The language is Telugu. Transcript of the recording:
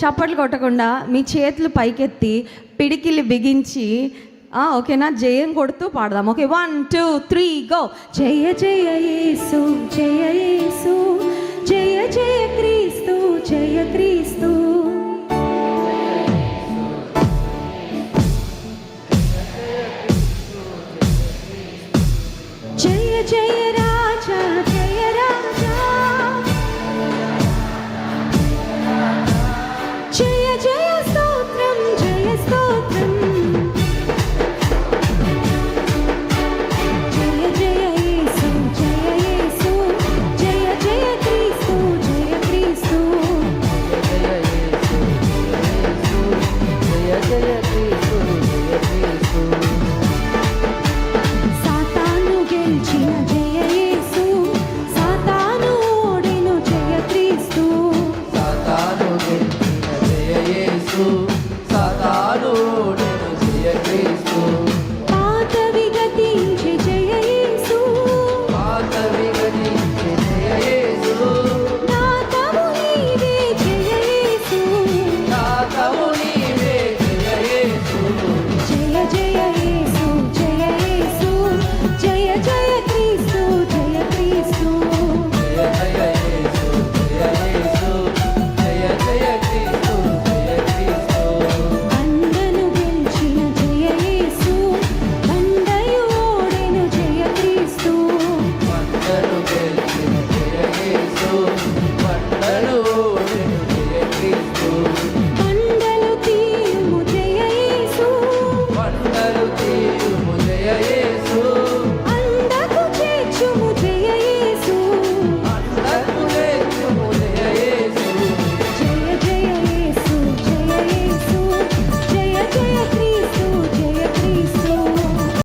చప్పట్లు కొట్టకుండా మీ చేతులు పైకెత్తి పిడికిలి బిగించి ఓకేనా, జయం కొడుతూ పాడదాం. Okay, 1 2 3 go. జయ జయ యేసు, జయ యేసు, జయ జయ క్రీస్తు, జయ క్రీస్తు. జయ జయ రాజా, జయ రాజా, జయ జయ స్తోత్రం, జయ స్తోత్రం. జయ జయ యేసు, జయ యేసు, జయ జయ క్రీస్తు, జయ క్రీస్తు. జయ జయ క్రీస్తు, జయ క్రీస్తు. సాతాను గెలిచిన జయ యేసు, సాతాను ఓడెను జయ క్రీస్తు. సాతాను గెలిచిన జయ యేసు.